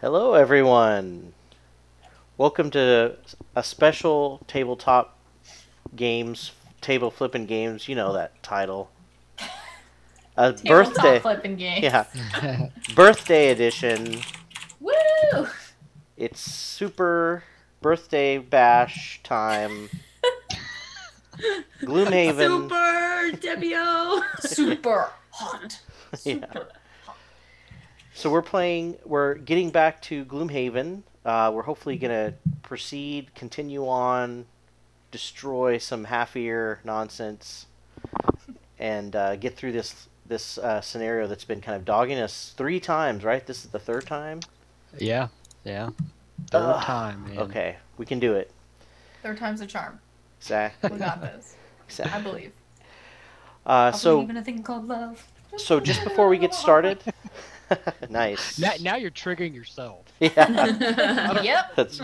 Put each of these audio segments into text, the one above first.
Hello, everyone. Welcome to a special tabletop games, table flipping games. You know that title. A Tabletop birthday, flipping games. yeah, birthday edition. Woo! It's super birthday bash time. Gloomhaven. Super Debbie-O. Super hot. Yeah. Super hot. So we're getting back to Gloomhaven. We're hopefully gonna continue on, destroy some half-ear nonsense, and get through this scenario that's been kind of dogging us 3 times, right? This is the third time. Yeah. Third time, man. Okay, we can do it. Third time's a charm. Exactly. We got this. Exactly. I believe. I So believe in a thing called love. just before we get started, nice. Now you're triggering yourself. Yeah. Yep. That's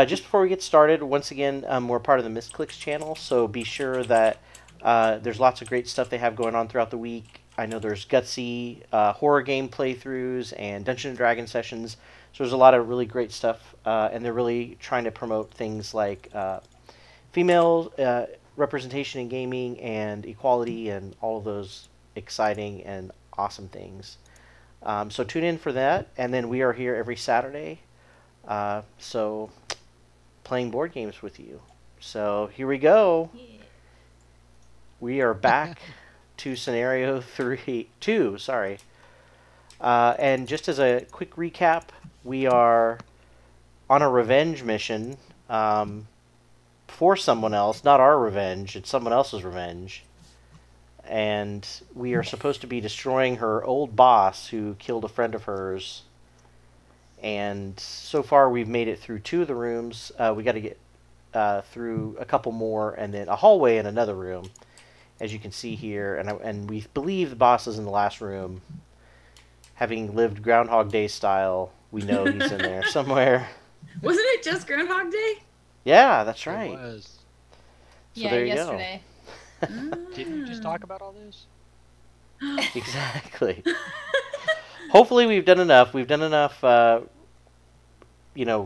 just before we get started, once again, we're part of the Misscliks channel, so be sure that there's lots of great stuff they have going on throughout the week. I know there's gutsy horror game playthroughs and Dungeons and Dragons sessions, so there's a lot of really great stuff, and they're really trying to promote things like female representation in gaming and equality and all of those exciting and awesome things. So tune in for that, and then we are here every Saturday. So playing board games with you. So here we go. Yeah. We are back to scenario 2. Sorry. And just as a quick recap, we are on a revenge mission for someone else, not our revenge. It's someone else's revenge. And we are supposed to be destroying her old boss who killed a friend of hers. And so far we've made it through 2 of the rooms. We got to get through a couple more, and then a hallway in another room, as you can see here. And we believe the boss is in the last room. Having lived Groundhog Day style, we know he's in there somewhere. Wasn't it just Groundhog Day? Yeah, that's right. It was. So Yeah, there you yesterday. Didn't we just talk about all this? go. Exactly. Hopefully we've done enough. We've done enough,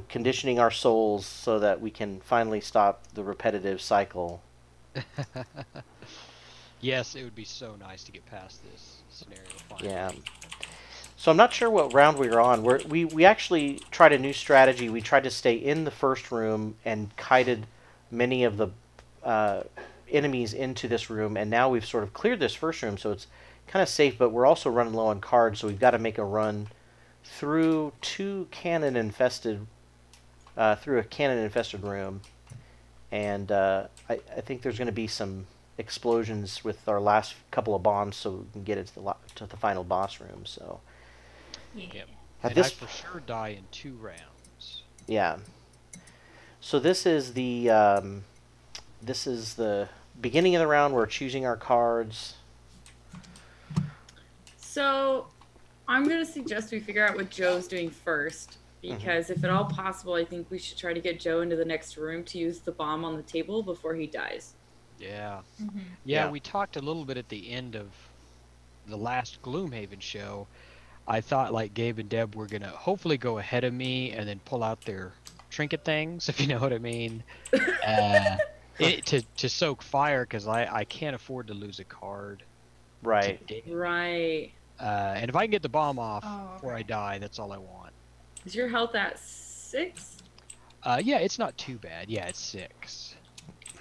conditioning our souls so that we can finally stop the repetitive cycle. Yes, it would be so nice to get past this scenario finally. Yeah. So I'm not sure what round we were on. We actually tried a new strategy. We tried to stay in the first room and kited many of the enemies into this room, and now we've sort of cleared this first room, so it's kind of safe, but we're also running low on cards, so we've got to make a run through through a cannon infested room, and I think there's going to be some explosions with our last couple of bombs, so we can get it to the final boss room. So Yeah. Yep. at And I this, for sure die in 2 rounds. yeah. So this is the beginning of the round. We're choosing our cards. So, I'm going to suggest we figure out what Joe's doing first. Because if at all possible, I think we should try to get Joe into the next room to use the bomb on the table before he dies. Yeah. Mm-hmm. Yeah, Yeah. we talked a little bit at the end of the last Gloomhaven show. I thought like Gabe and Deb were gonna hopefully go ahead of me and then pull out their trinket things, if you know what I mean, to soak fire, because I can't afford to lose a card. Right. today. Right. And if I can get the bomb off Oh, before I okay. die, that's all I want. Is your health at 6? Yeah, it's not too bad. Yeah, it's 6.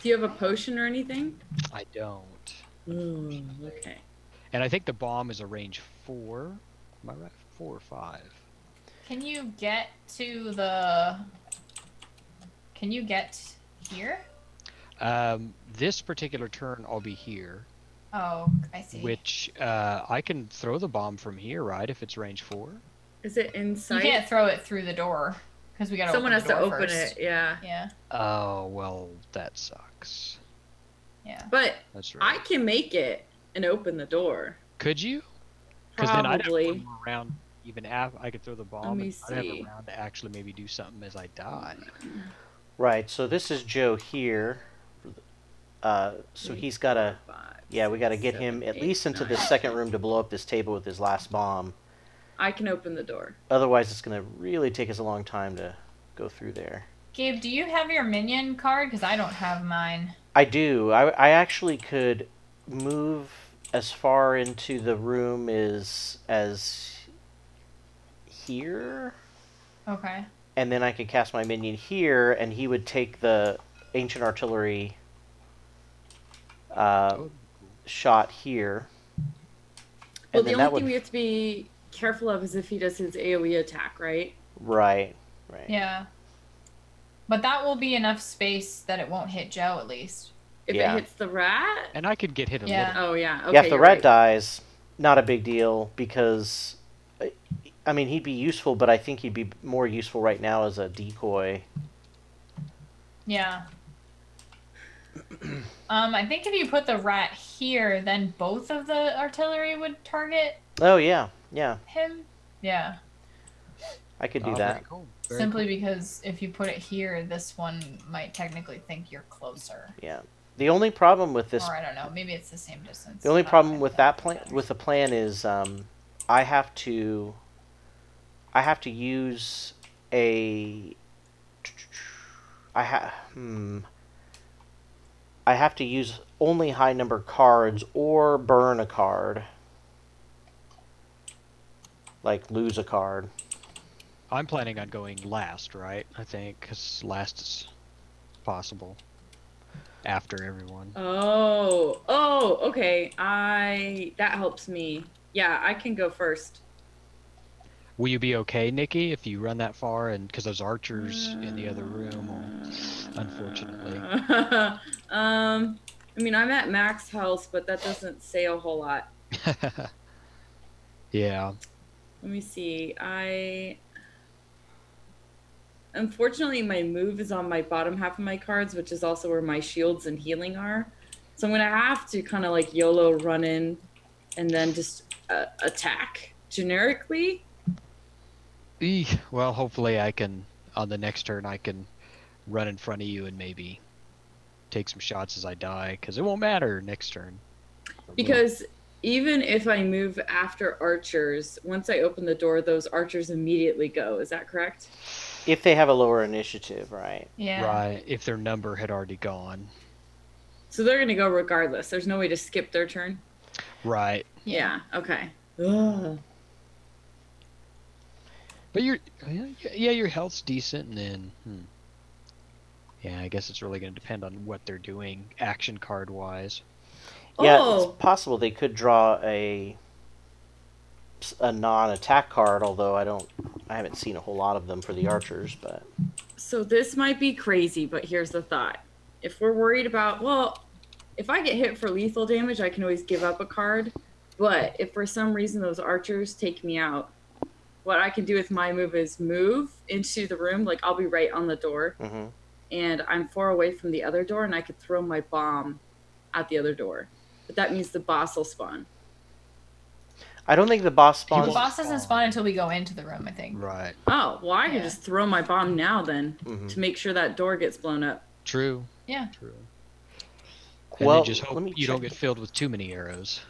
Do you have a potion or anything? I don't. Okay. And I think the bomb is a range 4. Am I right? 4 or 5. Can you get to the... Can you get here? This particular turn, I'll be here, Oh, I see. which I can throw the bomb from here, right? If it's range 4. Is it You inside? can't throw it through the door, because we gotta Someone open has the to door open first. it, yeah. Yeah, Oh, well, that sucks. yeah. But That's I right. can make it and open the door. Could you? Because then I'd have Probably. one more round. Even after I could throw the bomb, me and I'd have see. a round to actually maybe do something as I die. Right. So this is Joe here. So he's got to... 5, Yeah, we got to get 7, him at 8, least into 9, this second room to blow up this table with his last bomb. I can open the door. Otherwise, it's going to really take us a long time to go through there. Gabe, do you have your minion card? Because I don't have mine. I do. I actually could move as far into the room as here. Okay. And then I could cast my minion here, and he would take the ancient artillery shot here. Well, the only thing we have to be careful of is if he does his AoE attack, right? Right. Yeah. But that will be enough space that it won't hit Joe, at least. If it hits the rat? And I could get hit a Yeah. little. Oh, yeah. Okay, Yeah, if the rat right. dies, not a big deal, because, I mean, he'd be useful, but I think he'd be more useful right now as a decoy. Yeah. I think if you put the rat here, then both of the artillery would target Oh, yeah. him. Yeah. I could do Oh, that. very cool. Very Simply cool. because if you put it here, this one might technically think you're closer. Yeah. The only problem with this... Or I don't know, maybe it's the same distance. The only I don't problem know with anything that about plan, that. with the plan, is I have to use a I have to use only high number cards or burn a card, like lose a card. I'm planning on going last, right? I think, because last is possible. After everyone. Oh, okay. That helps me. Yeah, I can go first. Will you be okay, Nikki, if you run that far? And because those archers in the other room, unfortunately. I mean, I'm at max health, but that doesn't say a whole lot. Yeah. Let me see. Unfortunately, my move is on my bottom half of my cards, which is also where my shields and healing are. So I'm going to have to kind of like YOLO run in and then just attack generically. Well, hopefully I can, on the next turn, I can run in front of you and maybe take some shots as I die, because it won't matter next turn. Because even if I move after archers, once I open the door, those archers immediately go. Is that correct? If they have a lower initiative, right? Yeah. Right, if their number had already gone. So they're going to go regardless. There's no way to skip their turn? Right. Yeah, okay. Ugh. But your health's decent, and then, yeah, I guess it's really going to depend on what they're doing, action card-wise. Yeah, Oh. it's possible they could draw a non-attack card, although I haven't seen a whole lot of them for the archers, but... So this might be crazy, but here's the thought. If we're worried about, well, if I get hit for lethal damage, I can always give up a card. But if for some reason those archers take me out, what I can do with my move is move into the room. Like, I'll be right on the door. Mm-hmm. And I'm far away from the other door, and I could throw my bomb at the other door. But that means the boss will spawn. I don't think the boss The spawns... boss doesn't spawn until we go into the room, I think. Right. Oh, well, I Yeah. could just throw my bomb now then to make sure that door gets blown up. True. Yeah. True. And Well, then just hope let me you don't check. get filled with too many arrows.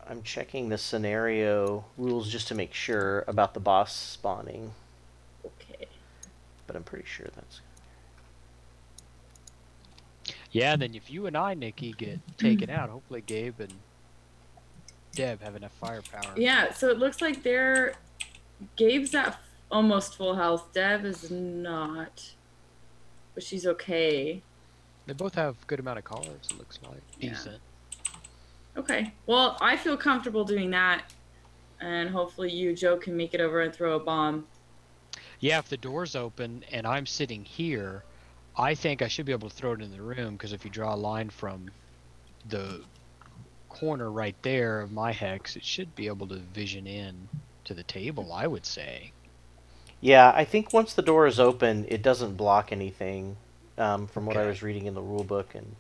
I'm checking the scenario rules just to make sure about the boss spawning, Okay. but I'm pretty sure that's... Yeah, and then if you and I, Nikki, get taken out, hopefully Gabe and Deb have enough firepower. Yeah, so it looks like Gabe's at almost full health. Deb is not. But she's okay. They both have good amount of cards, it looks like. Yeah. Decent. Okay. Well, I feel comfortable doing that. And hopefully you, Joe, can make it over and throw a bomb. Yeah, if the door's open and I'm sitting here, I think I should be able to throw it in the room, because if you draw a line from the corner right there of my hex, it should be able to vision in to the table, I would say. Yeah, I think once the door is open, it doesn't block anything, from what I Okay. was reading in the rule book. And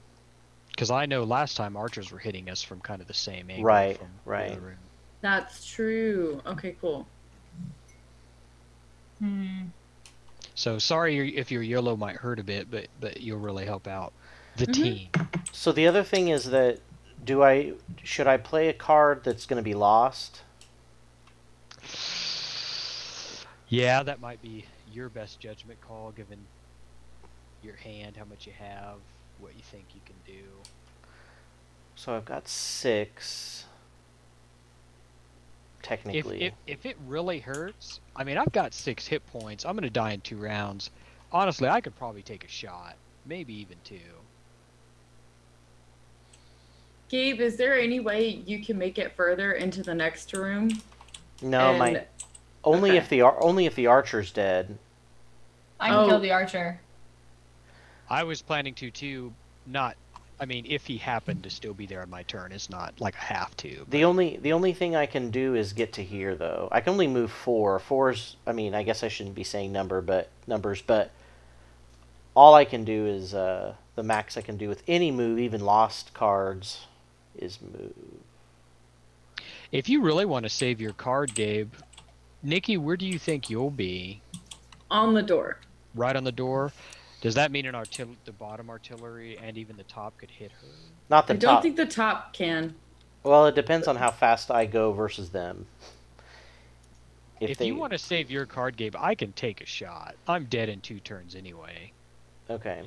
Because I know last time archers were hitting us from kind of the same angle. Right, from right. The other room. That's true. Okay, cool. So sorry if your YOLO might hurt a bit, but you'll really help out the Mm-hmm. team. so the other thing is that should I play a card that's going to be lost? Yeah, that might be your best judgment call, given your hand, how much you have, what you think you can do. So I've got 6. Technically. If it really hurts, I mean, I've got 6 hit points. I'm gonna die in 2 rounds. Honestly, I could probably take a shot, maybe even 2. Gabe, is there any way you can make it further into the next room? No, And- only okay. if the archer's dead. I can kill the archer. I was planning to too, not. I mean, if he happened to still be there on my turn, it's not like I have to. The only thing I can do is get to here though. I can only move 4. 4's. I mean, I guess I shouldn't be saying numbers, but all I can do is the max I can do with any move, even lost cards, is move. If you really want to save your card, Gabe, Nikki, where do you think you'll be? On the door. Right on the door. Does that mean the bottom artillery and even the top could hit her? Not the I top. don't think the top can. Well, it depends on how fast I go versus them. If you want to save your card, Gabe, I can take a shot. I'm dead in 2 turns anyway. Okay.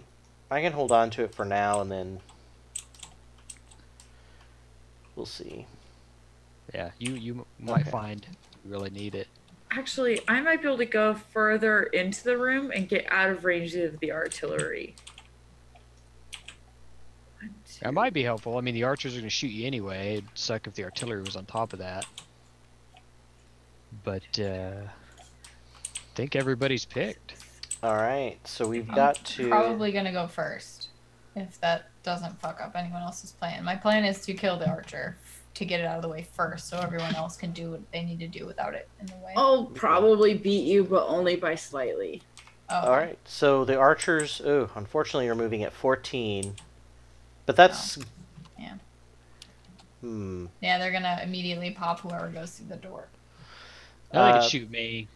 I can hold on to it for now, and then we'll see. Yeah, you might find you really need it. Actually, I might be able to go further into the room and get out of range of the artillery. That might be helpful. I mean, the archers are going to shoot you anyway. It'd suck if the artillery was on top of that. But, I think everybody's picked. Alright, so we've got to... Probably gonna go first. If that doesn't fuck up anyone else's plan. My plan is to kill the archer. To get it out of the way first, so everyone else can do what they need to do without it in the way. I'll probably beat you, but only by slightly. Oh. Alright, so the archers, unfortunately are moving at 14. But that's... Yeah. Hmm. Yeah, they're gonna immediately pop whoever goes through the door. Now they can shoot me.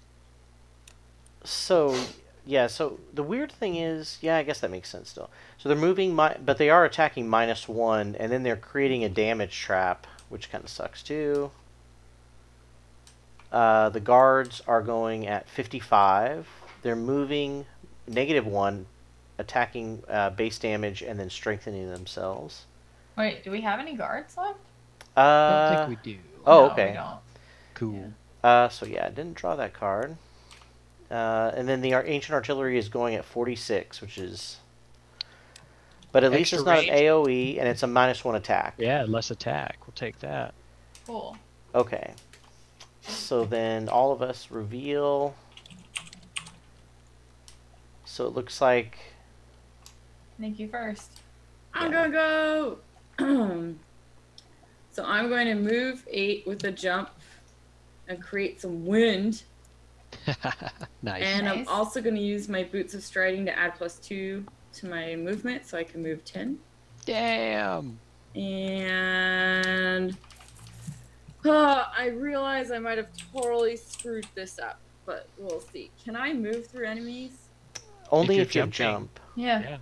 So, yeah, so the weird thing is, yeah, I guess that makes sense still. So they're moving, but they are attacking -1, and then they're creating a damage trap, which kind of sucks too. The guards are going at 55. They're moving -1, attacking base damage, and then strengthening themselves. Wait, do we have any guards left? I don't think we do. Oh, No, okay. we don't. Cool. So yeah, I didn't draw that card. And then the ancient artillery is going at 46, which is... But at least Extra it's not range. an AoE, and it's a -1 attack. Yeah, less attack. We'll take that. Cool. Okay. So then all of us reveal. So it looks like... Thank you first. I'm gonna go. So I'm going to move 8 with a jump and create some wind. Nice. And I'm Nice. also going to use my boots of striding to add +2 to my movement, so I can move 10. Damn. And I realize I might have totally screwed this up, but we'll see. Can I move through enemies? Only you're if you jumping. jump. Yeah. Yeah.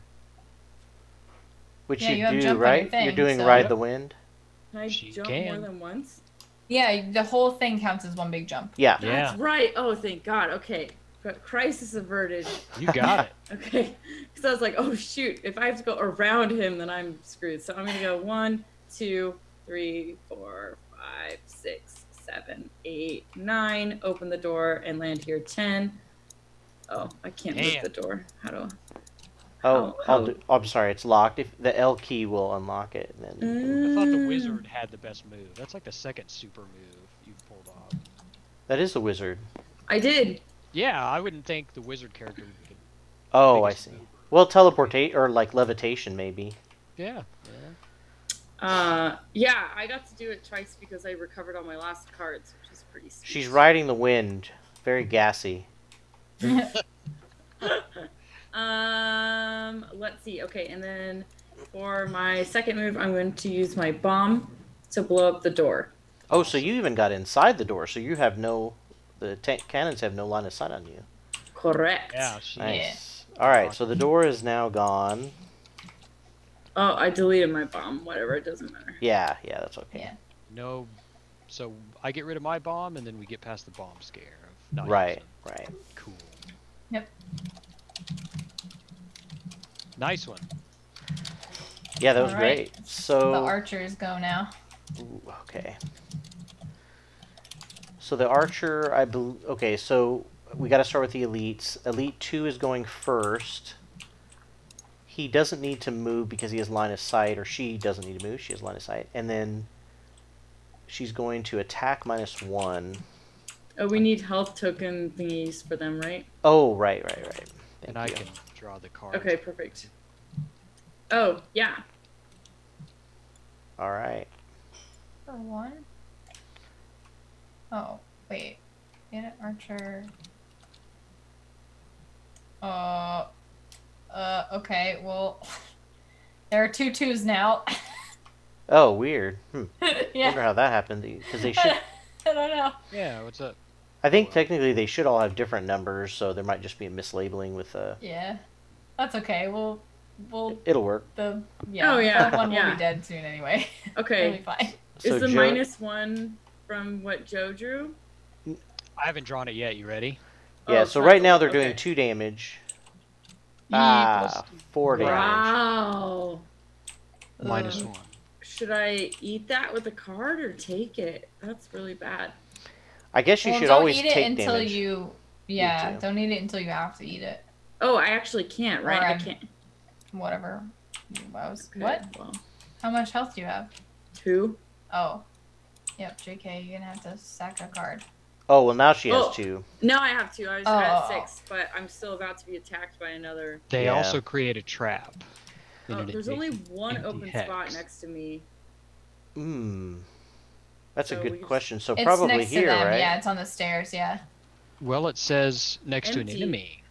Which Yeah, you you have do, jump on your right? thing, You're doing so- Ride the Wind? Can I She jump can. more than once? Yeah, the whole thing counts as one big jump. Yeah. That's right. Oh, thank God. Okay. Crisis averted. You got it. Okay. Because I was like, oh, shoot. If I have to go around him, then I'm screwed. So I'm going to go 1, 2, 3, 4, 5, 6, 7, 8, 9. Open the door and land here 10. Oh, I can't move Damn. the door. How do Oh, How- I'm sorry, it's locked. If the L key will unlock it, and then I thought the Mm. wizard had the best move. That's like the second super move you've pulled off. that is the wizard. I did. Yeah, I wouldn't think the wizard character would be. Oh, I biggest see. move. Well, teleportate or like levitation, maybe. Yeah. Yeah, I got to do it twice because I recovered all my last cards, which is pretty sweet. She's riding the wind, very gassy. Let's see. Okay, and then for my second move, I'm going to use my bomb to blow up the door. Oh, so you even got inside the door, so you have the cannons have no line of sight on you. Correct. Yeah. She, Nice. All right, so the door is now gone. Oh, I deleted my bomb. Whatever, it doesn't matter. Yeah, that's okay. Yeah. No. So I get rid of my bomb, and then we get past the bomb scare not Right, using. right. Cool. Yep. Nice one. Yeah, that was All right. great. The So, archers go now. ooh, okay. So the archer, I believe. Okay, so we got to start with the elites. Elite 2 is going first. He doesn't need to move because he has line of sight, or she doesn't need to move. She has line of sight, and then she's going to attack -1. Oh, we need health token thingies for them, right? Oh, right, right, right. Thank And I you. can draw the card. Okay, perfect. Oh, yeah. All right. For 1. Oh, wait. Get an archer. Okay, well, there are 2 2s now. Oh, weird. Yeah. Wonder how that happened. Because they should. I don't know. Yeah, what's up? I think well. technically they should all have different numbers, so there might just be a mislabeling with Yeah. That's okay. We'll It'll work. the Oh, yeah, that one will yeah. be dead soon anyway. Okay. It'll be fine. So Is the Joe- -1 from what Joe drew? I haven't drawn it yet. You ready? Yeah. Oh, So it's right not now the- they're doing okay. 2 damage. plus 4 damage. Wow. -1. Should I eat that with a card or take it? That's really bad. I guess you Well, should don't always eat it take until damage. you. Yeah, to. don't eat it until you have to eat it. Oh, I actually can't, right? Or I I'm- can't. Whatever. Okay, What? Well, How much health do you have? 2. Oh. Yep, JK, you're gonna have to sack a card. Oh well, now she has Oh. 2. No, I have 2. I was Oh. at 6, but I'm still about to be attacked by another. They Yeah. also create a trap. in Oh, an there's only adjacent one empty open hex. spot next to me. That's a So we good just- question. So It's probably next here, to them. right? Yeah, it's on the stairs. Yeah. Well, it says next to an Empty. enemy.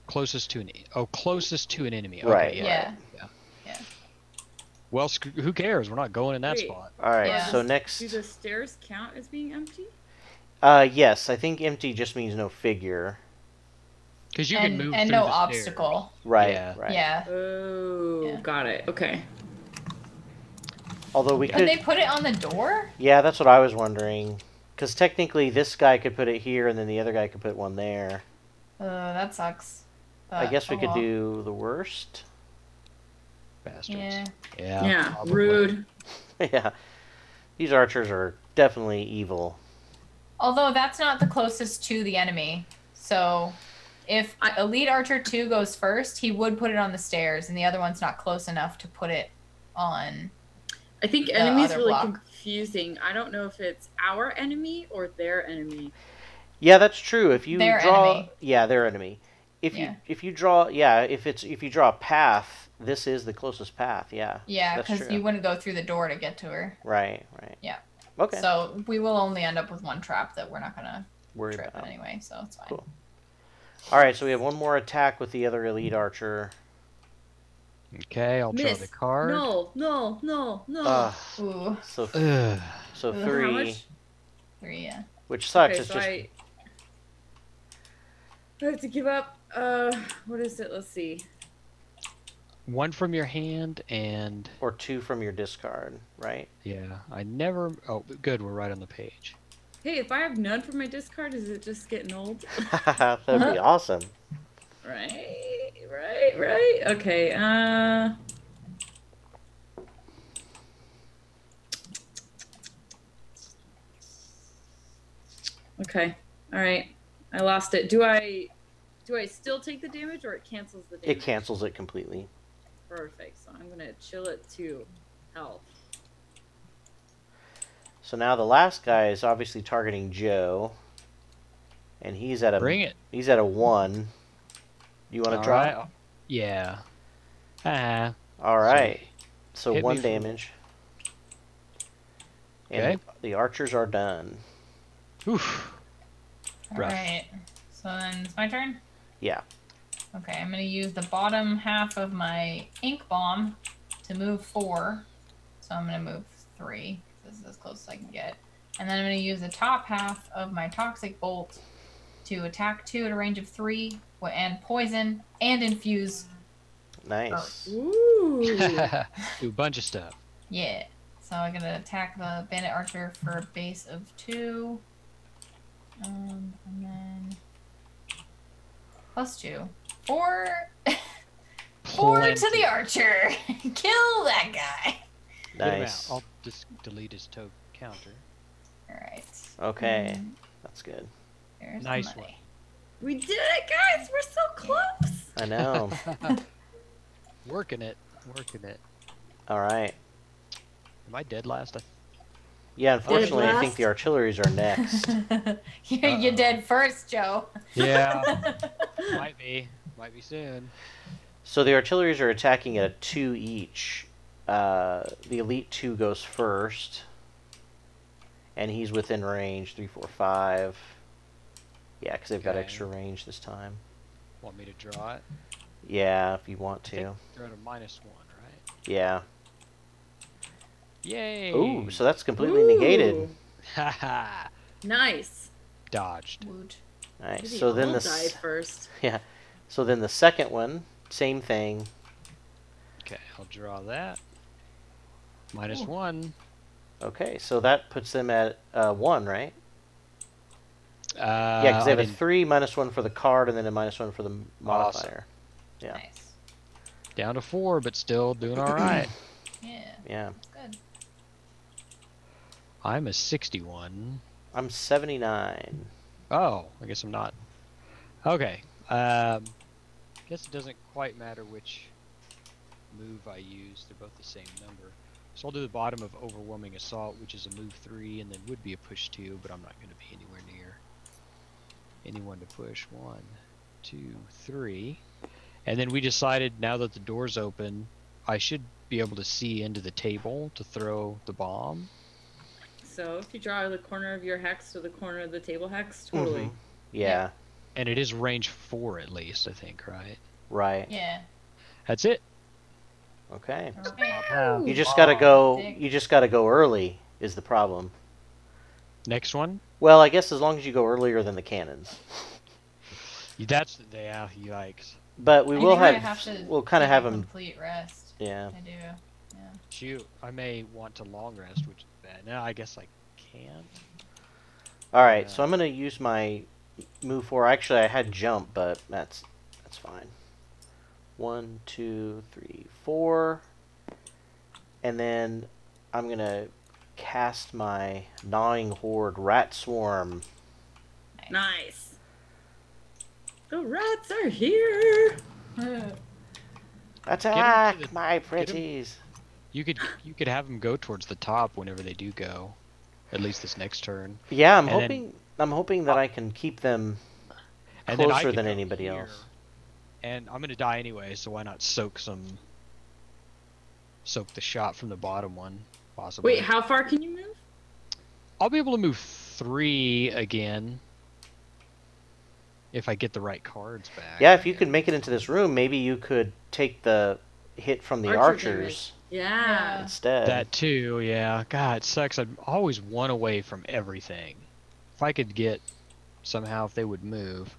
Closest to an closest to an enemy. Okay, Right, yeah. Yeah. Well, who cares? We're not going in that Wait. spot. All right. Yeah. So next, Do the stairs count as being empty? yes, I think empty just means no figure. Because you can And, move and through no the stairs. obstacle. Right. Yeah. Right. Yeah. Oh, Yeah. got it. Okay. Although we Could could. they put it on the door? Yeah, that's what I was wondering. Because technically, this guy could put it here, and then the other guy could put one there. That sucks. I guess we oh could well. do the worst. Bastards. Yeah. Yeah, probably. rude. Yeah. These archers are definitely evil. Although that's not the closest to the enemy. So if Elite Archer 2 goes first, he would put it on the stairs, and the other one's not close enough to put it on. I think The enemy's other really block. confusing. I don't know if it's our enemy or their enemy. Yeah, that's true. If you Their draw, enemy. yeah, their enemy. If Yeah. you draw, yeah, if you draw a path, this is the closest path. Yeah. Yeah, That's because true. you wouldn't go through the door to get to her. Right. Right. Yeah. Okay. So we will only end up with one trap that we're not gonna Worry trip about. anyway. So it's fine. Cool. All right. So we have one more attack with the other elite archer. Okay, I'll draw Miss. the card. No. Ooh, So Ugh. so How 3, much? 3. Yeah. which sucks. Okay, It's so just I have to give up. What is it? Let's see. One from your hand and or 2 from your discard, right? yeah, I never. Oh, good. We're right on the page. Hey, if I have none for my discard, is it just getting old? That'd be awesome. Right. Okay. Okay. All right. I lost it. Do I still take the damage or it cancels the damage? It cancels it completely. Perfect. So I'm gonna chill it to health. So now the last guy is obviously targeting Joe, and he's at a Bring it. He's at a 1. You want to draw? Alright. Yeah. Ah. All right. So hit me 1 for- damage. And Okay. the archers are done. Oof. All Rough. right. So then it's my turn. Yeah. Okay, I'm gonna use the bottom half of my ink bomb to move 4. So I'm gonna move 3. This is as close as I can get. And then I'm gonna use the top half of my toxic bolt to attack 2 at a range of 3, and poison and infuse. Nice. Ooh. Do a bunch of stuff. Yeah. So I'm gonna attack the bandit archer for a base of 2. And then +2. 4. 4 to Plenty. the archer. Kill that guy. Get him out. Nice. I'll just delete his counter. All right. Okay, that's good. There's Nice the money. We did it, guys! We're so close! I know. Working it. Working it. All right. Am I dead last? Yeah, unfortunately, I think last? the artilleries are next. You're dead first, Joe. Yeah. Might be. Might be soon. So the artilleries are attacking at a 2 each. The elite 2 goes first. And he's within range, 3, 4, 5. Yeah, because they've got Okay. extra range this time. Want me to draw it? Yeah, if you want I think to. they're at a -1, right? Yeah. Yay! Ooh, so that's completely negated. Ooh, Haha. nice. Dodged. Woot. Nice. Maybe So then I'll the die first. yeah. So then the second one, same thing. Okay, I'll draw that. -1. Okay, so that puts them at 1, right? Yeah, Yeah, because they have a 3 -1 for the card and then a -1 for the modifier. Yeah. Nice. down to 4, but still doing all right. Yeah. Yeah. That's good. I'm a 61. I'm 79. Oh, I guess I'm not. Okay. Guess it doesn't quite matter which move I use. They're both the same number. So I'll do the bottom of Overwhelming Assault, which is a move 3, and then would be a push 2, but I'm not going to be anywhere near anyone to push. 1, 2, 3. And then we decided now that the door's open, I should be able to see into the table to throw the bomb. So if you draw the corner of your hex to the corner of the table hex, totally. Mhm. Yeah, And it is range 4 at least, I think, right? right. Yeah. That's it. Okay. Okay. You just gotta go. Dick. You just gotta go early. Is the problem? Next one. Well, I guess as long as you go earlier than the cannons. That's the yeah, yikes. But we I will think I have. to We'll kind of take have a them. complete rest. Yeah. I do. Yeah. Shoot, I may want to long rest, which is bad. No, I guess I can't. All right. Yeah. So I'm gonna use my move 4. Actually, I had jump, but that's fine. 1, 2, 3, 4, and then I'm gonna cast my gnawing horde rat swarm. Nice. The rats are here. Attack, the- my 'em- pretties! You could have them go towards the top whenever they do go. At least this next turn. Yeah, I'm And then- hoping. I'm hoping that I can keep them And then I closer could than go anybody here. else. And I'm gonna die anyway, so why not soak the shot from the bottom one, possibly. Wait, how far can you move? I'll be able to move 3 again. If I get the right cards back. Yeah, if you could make it into this room, maybe you could take the hit from the Archer archers Yeah. instead. That too, yeah. God, it sucks. I'm always one away from everything. If I could get somehow, if they would move,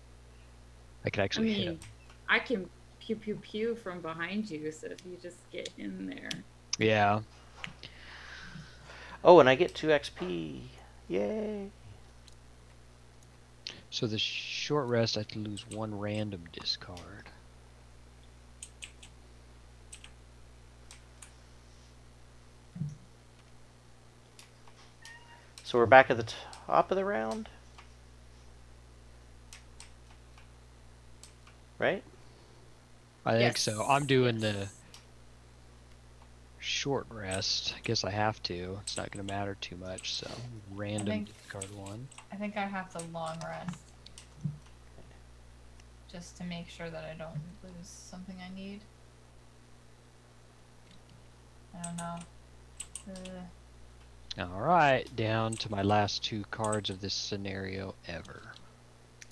I could I actually hit mean, them. I can pew pew pew from behind you, so if you just get in there. Yeah. Oh, and I get 2 XP. Yay! So the short rest, I have to lose 1 random discard. So we're back at the top of the round, right? I think Yes. so. I'm doing the Yes. short rest. I guess I have to. It's not going to matter too much. So random think- discard 1. I think I have to long rest. Just to make sure that I don't lose something I need. I don't know. All right, down to my last 2 cards of this scenario ever.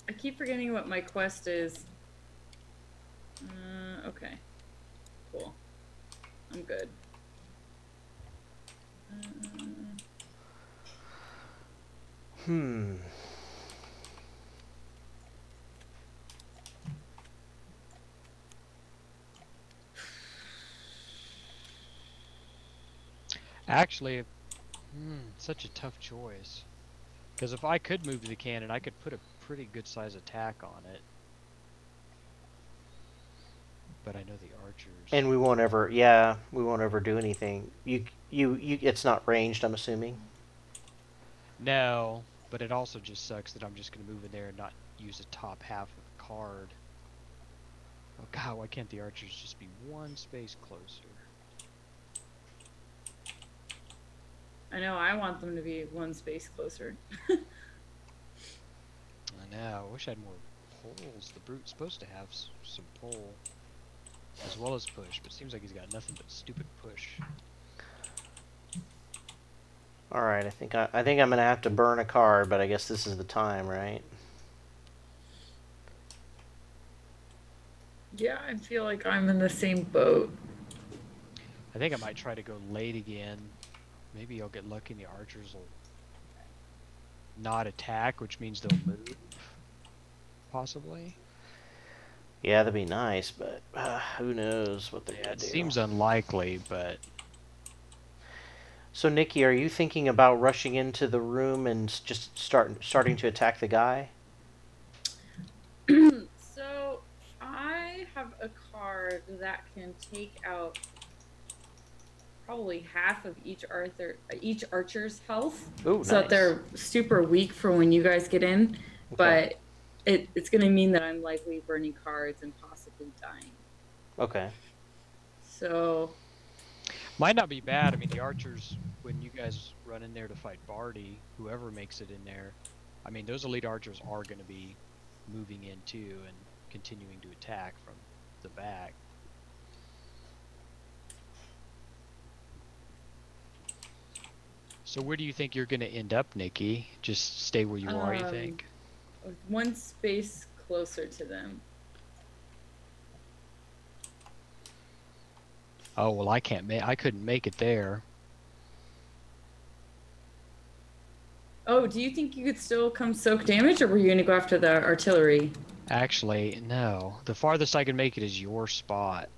I keep forgetting what my quest is. Okay. Cool. I'm good. Hmm. Actually, such a tough choice. Because if I could move the cannon, I could put a pretty good size attack on it. But I know the archers. And we won't ever, yeah, we won't ever do anything. It's not ranged, I'm assuming. No, but it also just sucks that I'm just going to move in there and not use the top half of the card. Oh god, why can't the archers just be one space closer? I know, I want them to be one space closer. I know, I wish I had more poles. The brute's supposed to have some pole. As well as push, but it seems like he's got nothing but stupid push. All right, I think I'm gonna have to burn a card, but I guess this is the time, right? Yeah, I feel like I'm in the same boat. I think I might try to go late again. Maybe I'll get lucky and the archers will not attack, which means they'll move. Possibly. Yeah, that'd be nice, but who knows what they're Yeah, gonna it do. seems unlikely, but... So, Nikki, are you thinking about rushing into the room and just starting to attack the guy? So, I have a card that can take out probably half of each archer's health. Ooh, so nice. that they're super weak for when you guys get in. Okay. But it's going to mean that I'm likely burning cards and possibly dying. Okay. So... Might not be bad. I mean, the archers, when you guys run in there to fight Barty, whoever makes it in there, I mean, those elite archers are going to be moving in too and continuing to attack from the back. So where do you think you're going to end up, Nikki? Just stay where you are, you think? One space closer to them. Oh, well, I couldn't make it there. Oh, do you think you could still come soak damage, or were you going to go after the artillery? Actually, no. The farthest I can make it is your spot.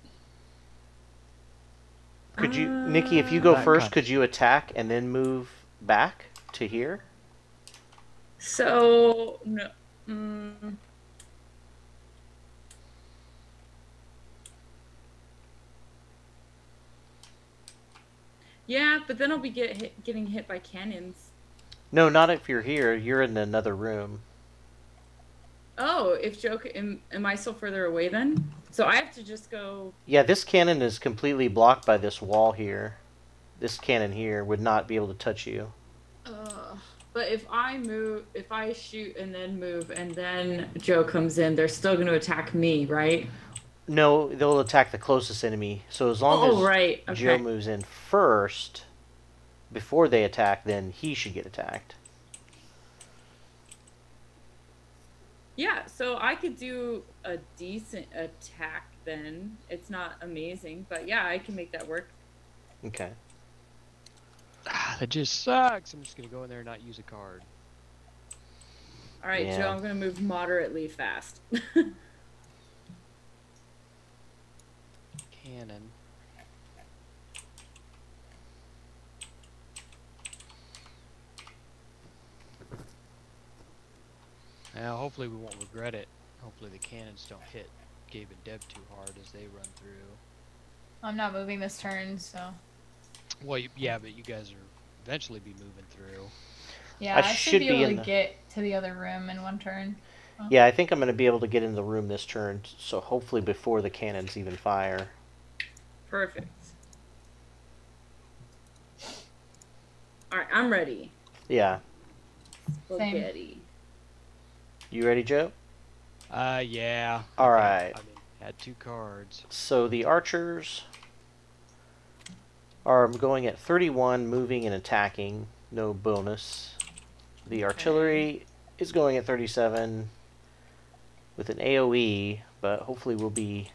Could you, Nikki, if you go That first, kind- could you attack and then move back to here? So, no. Yeah, but then I'll be getting hit by cannons. No, not if you're here. You're in another room. Oh, if Joke, am I still further away then? So I have to just go... Yeah, this cannon is completely blocked by this wall here. This cannon here would not be able to touch you. But if I shoot and then Joe comes in, they're still going to attack me, right? No, they'll attack the closest enemy. So as long as right. Okay. Joe moves in first, before they attack, then he should get attacked. Yeah, so I could do a decent attack then. It's not amazing, but yeah, I can make that work. Okay. That just sucks. I'm just going to go in there and not use a card. All right, Yeah. Joe, I'm going to move moderately fast. Cannon. Now, hopefully we won't regret it. Hopefully the cannons don't hit Gabe and Deb too hard as they run through. I'm not moving this turn, so Well, yeah, but you guys are eventually be moving through. yeah, I I should should be be able in to the- get to the other room in one turn. Yeah, I think I'm going to be able to get in the room this turn, so hopefully before the cannons even fire. Perfect. All right, I'm ready. Yeah. Same. Spaghetti. You ready, Joe? Yeah. All Okay, right. I mean, had 2 cards. So the archers are going at 31, moving and attacking, no bonus. The artillery is going at 37 with an AoE, but hopefully we'll be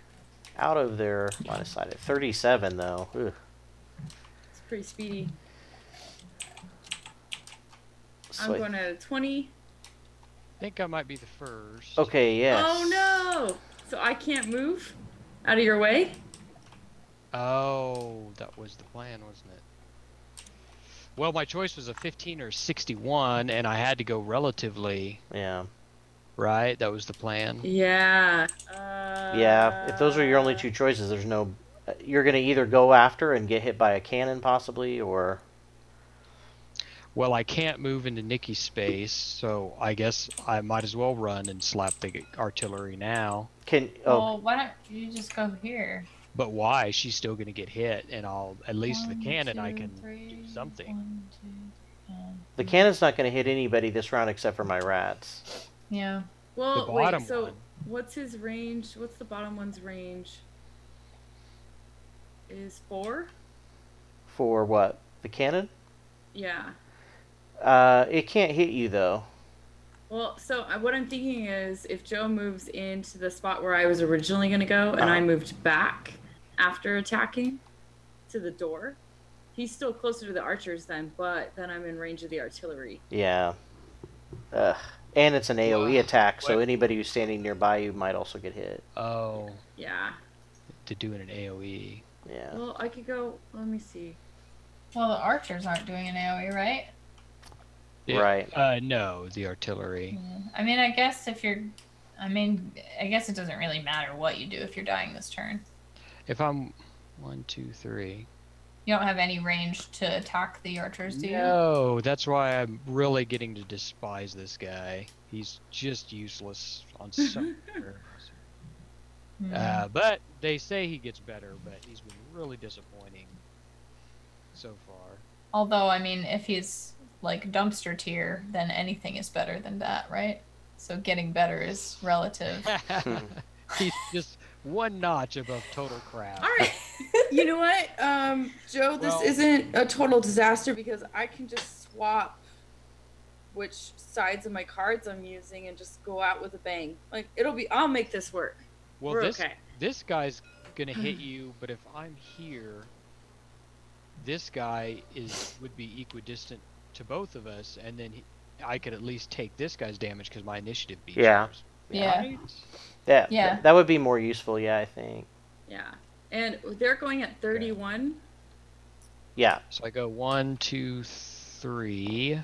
out of their line of sight at 37, though. Ugh. It's pretty speedy. So I'm going at a 20. I think I might be the first. Okay, yes. Oh no! So I can't move out of your way? Oh, that was the plan, wasn't it? Well, my choice was a 15 or 61, and I had to go relatively, Yeah. right? That was the plan. Yeah. Yeah. If those are your only two choices, there's no. You're gonna either go after and get hit by a cannon, possibly, or. Well, I can't move into Nikki's space, so I guess I might as well run and slap the artillery now. Well, why don't you just go here? But why? She's still going to get hit, and I'll at least the 1, cannon I 2, can 3, do something. 1, 2, the cannon's not gonna hit anybody this round except for my rats. Yeah. Well, The bottom wait, so one. what's his range? What's the bottom one's range? Is 4? For what? The cannon? Yeah. It can't hit you though. Well, so what I'm thinking is if Joe moves into the spot where I was originally going to go and I moved back after attacking to the door, he's still closer to the archers then, but then I'm in range of the artillery. Yeah. Ugh. And it's an AoE attack, so What? anybody who's standing nearby you might also get hit. Oh, Yeah. to do it in AoE. Yeah. Well, I could go, let me see. Well, the archers aren't doing an AoE, right? Right. No, the artillery. I mean, I guess if you're... I mean, I guess it doesn't really matter what you do if you're dying this turn. If I'm 1, 2, 3. You don't have any range to attack the archers, do you? No, that's why I'm really getting to despise this guy. He's just useless on some but they say he gets better, but he's been really disappointing so far. Although, I mean, if he's like dumpster tier, then anything is better than that, right? So getting better is relative. He's just one notch above total crap. All right. You know what, Joe, this isn't a total disaster because I can just swap which sides of my cards I'm using and just go out with a bang. Like, I'll make this work. Well, We're okay. This guy's gonna hit you, but if I'm here, this guy would be equidistant to both of us, and then I could at least take this guy's damage because my initiative beats yours. Yeah. Right? Yeah. That would be more useful, yeah, I think. Yeah. And they're going at 31. Yeah. So I go 1, 2, 3,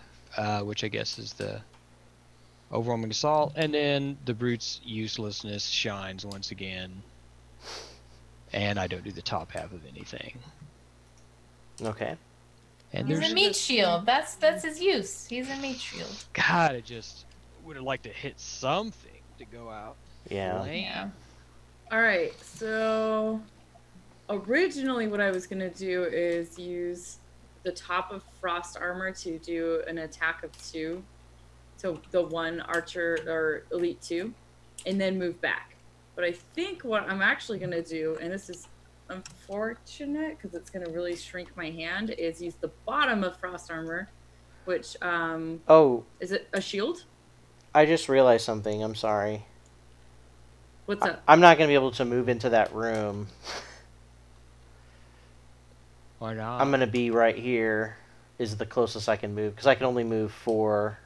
which I guess is the overwhelming assault, and then the brute's uselessness shines once again, and I don't do the top half of anything. Okay. And He's there's a meat shield. That's his use. He's a meat shield. God, I just would have liked to hit something to go out. Yeah. Yeah. All right. So originally what I was going to do is use the top of frost armor to do an attack of 2. So the 1 archer or elite 2 and then move back. But I think what I'm actually going to do, and this is unfortunate because it's going to really shrink my hand, is use the bottom of frost armor, which is it a shield? I just realized something. I'm sorry. What's up? I'm not going to be able to move into that room. Why not? I'm going to be right here is the closest I can move because I can only move 4.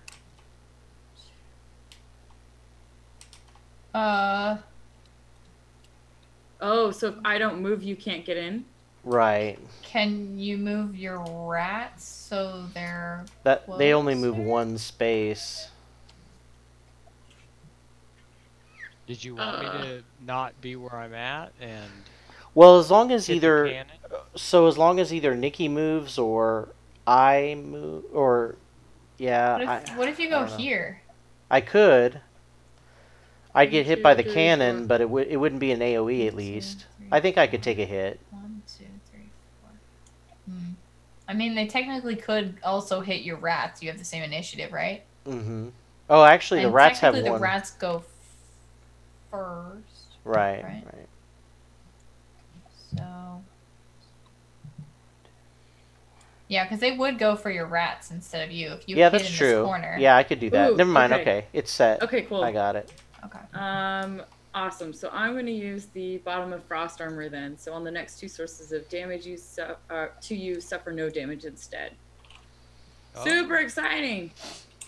Oh, so if I don't move, you can't get in? Right. Can you move your rats so they're They only move closer? 1 space. Did you want me to not be where I'm at and Well, as long as hit the either cannon? as long as either Nikki moves or I move or yeah, What if you I go don't know. here? I could. I'd get hit by the 2, 3, cannon, 4. but it wouldn't be an AoE at 1, 2, least. 3, I think I could take a hit. 1, 2, 3, 4. I mean, they technically could also hit your rats. You have the same initiative, right? Mm-hmm. Oh, actually, the And rats have technically one. the rats go first. Right. right? Right. So. Yeah, because they would go for your rats instead of you if you Yeah, hid that's in true. this corner. Yeah, I could do that. Ooh, Never mind. okay. Okay, it's set. Okay, cool. I got it. Okay. Awesome. So I'm going to use the bottom of frost armor then. So on the next 2 sources of damage, you suffer no damage instead. Oh. Super exciting!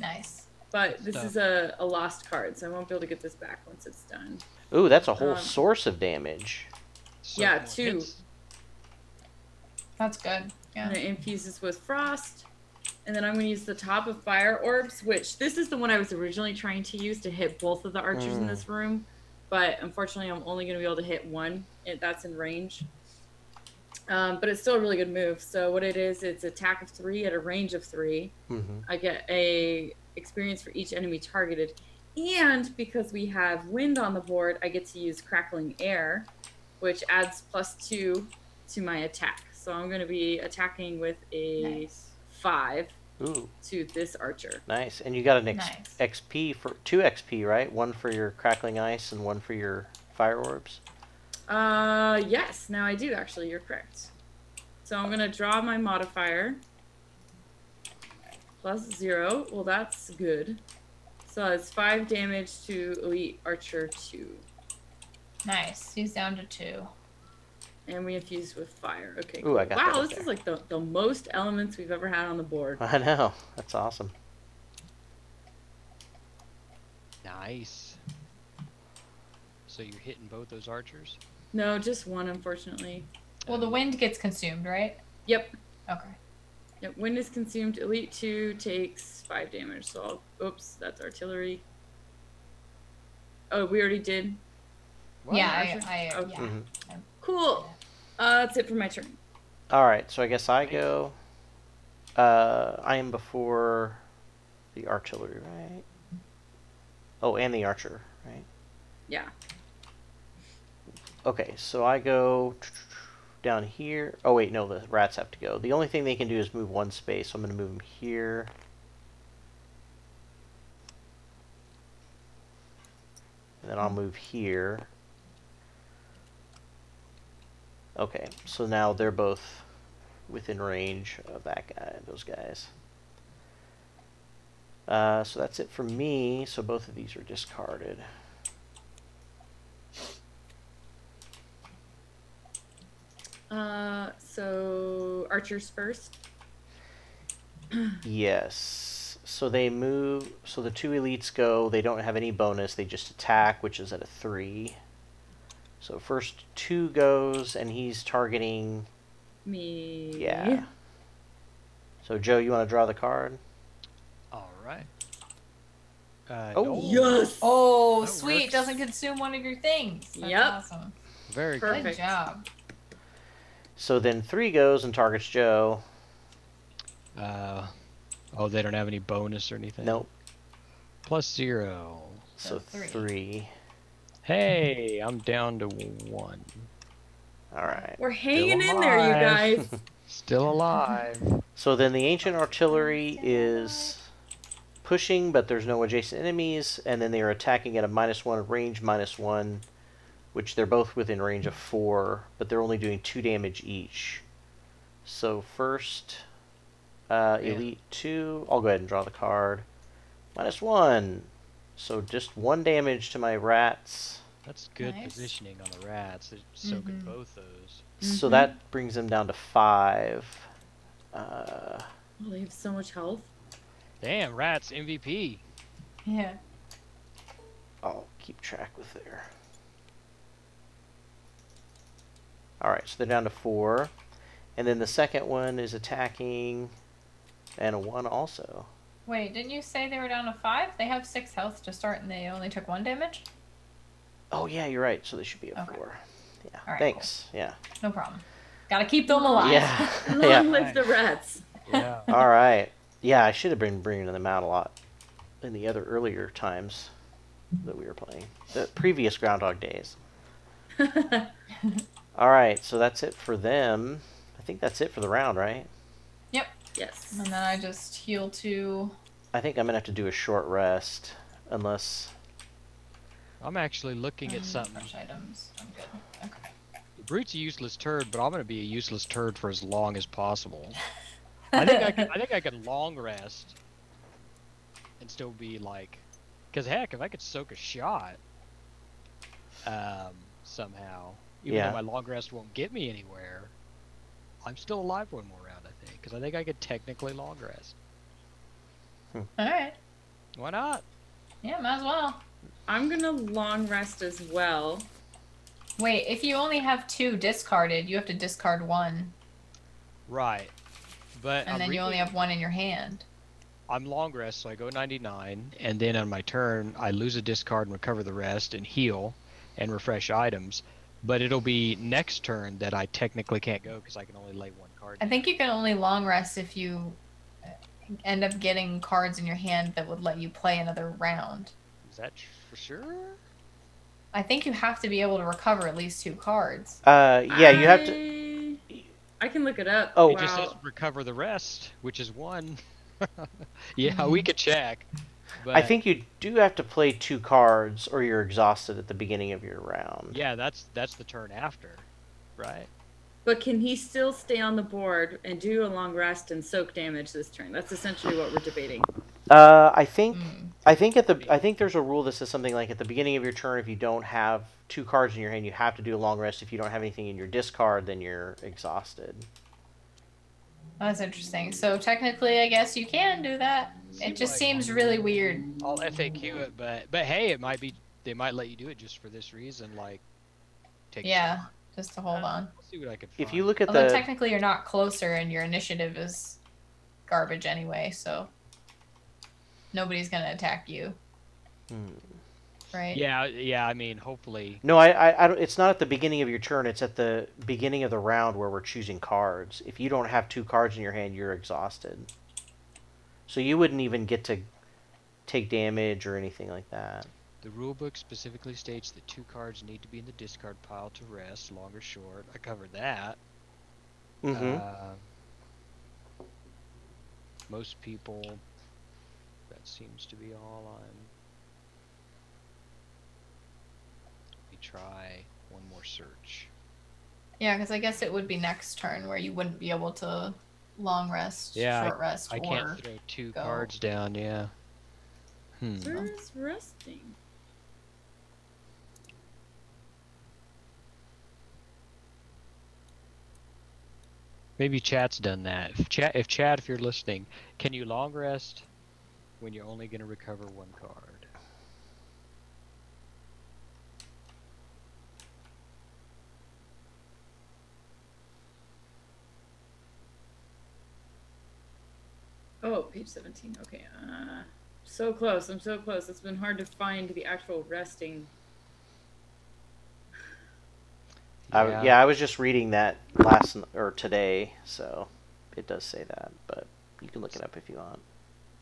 Nice. But this Stuff. is a lost card, so I won't be able to get this back once it's done. Ooh, that's a whole Um, source of damage. Yeah, more 2. hits. That's good. And Yeah. it infuses with frost. And then I'm going to use the top of fire orbs, which this is the one I was originally trying to use to hit both of the archers in this room. But unfortunately, I'm only going to be able to hit one. That's in range. But it's still a really good move. So what it is, it's attack of 3 at a range of 3. I get a experience for each enemy targeted. And because we have wind on the board, I get to use crackling air, which adds +2 to my attack. So I'm going to be attacking with a 5 to this archer. Nice. And you got an XP for 2 XP, right? 1 for your crackling ice and 1 for your fire orbs. Yes. Now I do actually. You're correct. So I'm going to draw my modifier. +0. Well, that's good. So it's 5 damage to Elite Archer 2. Nice. He's down to 2. And we infused with fire. Okay, Ooh, cool. I got wow, that this is like the most elements we've ever had on the board. I know. That's awesome. Nice. So you're hitting both those archers? No, just one, unfortunately. Well, the wind gets consumed, right? Yep. Okay. Yep, wind is consumed. Elite 2 takes 5 damage. So, oops, that's artillery. Oh, we already did? What? Yeah, okay. Yeah. Cool. That's it for my turn. All right, so I guess I go. I am before the artillery, right? Oh, and the archer, right? Yeah. Okay, so I go down here. Oh, wait, no, the rats have to go. The only thing they can do is move 1 space, so I'm going to move them here. And then I'll move here. Okay, so now they're both within range of that guy, those guys. So that's it for me. So both of these are discarded. So archers first. Yes. So they move. So the 2 elites go. They don't have any bonus. They just attack, which is at a 3. So first 2 goes, and he's targeting me. Yeah. So Joe, you want to draw the card? All right. Oh, no. Yes! Oh, That sweet. works. Doesn't consume one of your things. That's Yep. awesome. Very good. Perfect. Good job. So then 3 goes and targets Joe. Oh, they don't have any bonus or anything? Nope. +0. So So 3. Hey, I'm down to 1. All right. We're hanging in there, you guys. Still alive. So then the ancient artillery is pushing, but there's no adjacent enemies, and then they are attacking at a -1 range, -1, which they're both within range of 4, but they're only doing 2 damage each. So first, Elite 2, I'll go ahead and draw the card. -1. So just 1 damage to my rats. That's good Nice. positioning on the rats. They're soaking both those. So that brings them down to 5. Oh, they have so much health. Damn, rats MVP. Yeah. I'll keep track with there. Alright, so they're down to 4. And then the second one is attacking, and a 1 also. Wait, didn't you say they were down to 5? They have 6 health to start and they only took 1 damage? Oh, yeah, you're right. So they should be a Okay. 4. Yeah, All right, thanks. Yeah. No problem. Gotta keep them alive. Yeah. Long yeah. live the rats. Yeah. All right. Yeah, I should have been bringing them out a lot in the other earlier times that we were playing. The previous Groundhog Days. All right, so that's it for them. I think that's it for the round, right? Yep. Yes. And then I just heal 2. I think I'm going to have to do a short rest, unless... I'm actually looking at something. Fresh items. I'm good. Okay. The Brute's a useless turd, but I'm going to be a useless turd for as long as possible. I think I can long rest and still be like, because heck, if I could soak a shot, somehow, even Yeah. though my long rest won't get me anywhere, I'm still alive 1 more round. I think, because I think I could technically long rest. Alright. Why not? Yeah, might as well. I'm gonna long rest as well. Wait, if you only have 2 discarded, you have to discard 1. Right, But And then you only have one in your hand. I'm long rest, so I go 99, and then on my turn, I lose a discard and recover the rest and heal and refresh items. But it'll be next turn that I technically can't go because I can only lay one card I down. think you can only long rest if you end up getting cards in your hand that would let you play another round. Is that for sure? I think you have to be able to recover at least 2 cards. Yeah, you have to. I can look it up. Oh. It just says recover the rest, which is 1. Yeah, we could check. But I think you do have to play 2 cards, or you're exhausted at the beginning of your round. yeah, that's the turn after, right? But can he still stay on the board and do a long rest and soak damage this turn? That's essentially what we're debating. I think there's a rule that says something like at the beginning of your turn, if you don't have 2 cards in your hand, you have to do a long rest. If you don't have anything in your discard, then you're exhausted. That's interesting. So technically, I guess you can do that. It just seems really weird. I'll FAQ it, but hey, it might be they might let you do it just for this reason, like take. Yeah, just to hold on. I'll see what I can find. If you look at Although the technically you're not closer and your initiative is garbage anyway, so nobody's gonna attack you. Right? Yeah. I mean, hopefully. No, I don't, it's not at the beginning of your turn. It's at the beginning of the round where we're choosing cards. If you don't have 2 cards in your hand, you're exhausted. So you wouldn't even get to take damage or anything like that. The rulebook specifically states that 2 cards need to be in the discard pile to rest, long or short. I covered that. Most people, that seems to be all I'm. Let me try one more search. Yeah, because I guess it would be next turn where you wouldn't be able to long rest, Yeah, short rest, I or can't throw 2 go. cards down, yeah. Where's resting? Maybe chat's done that. If Chad, if you're listening, can you long rest when you're only going to recover 1 card? Oh, page 17. Okay. So close. I'm so close. It's been hard to find the actual resting. I was just reading that today, so it does say that, but you can look it up if you want.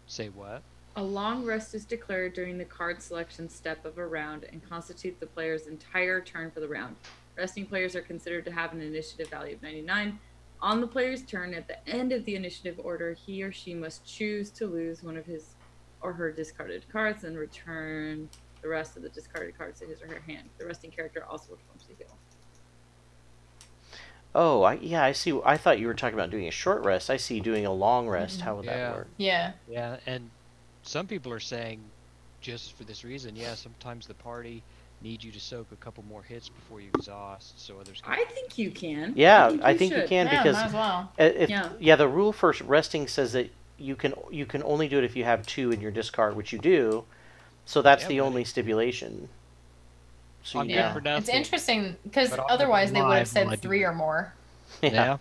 Say what? A long rest is declared during the card selection step of a round and constitutes the player's entire turn for the round. Resting players are considered to have an initiative value of 99. On the player's turn, at the end of the initiative order, he or she must choose to lose one of his or her discarded cards and return the rest of the discarded cards to his or her hand. The resting character also performs the heal. Oh, I see. I thought you were talking about doing a short rest. I see you doing a long rest. How would that work? Yeah. Yeah, and some people are saying, just for this reason, yeah, sometimes the party needs you to soak a couple more hits before you exhaust, so others can... I think you can. Yeah, I think you can Yeah, because might as well. The rule for resting says that you can only do it if you have 2 in your discard, which you do. So that's the only stipulation. So good for nothing. It's interesting because But I'll otherwise they would have while I said do 3 it. or more. Yeah.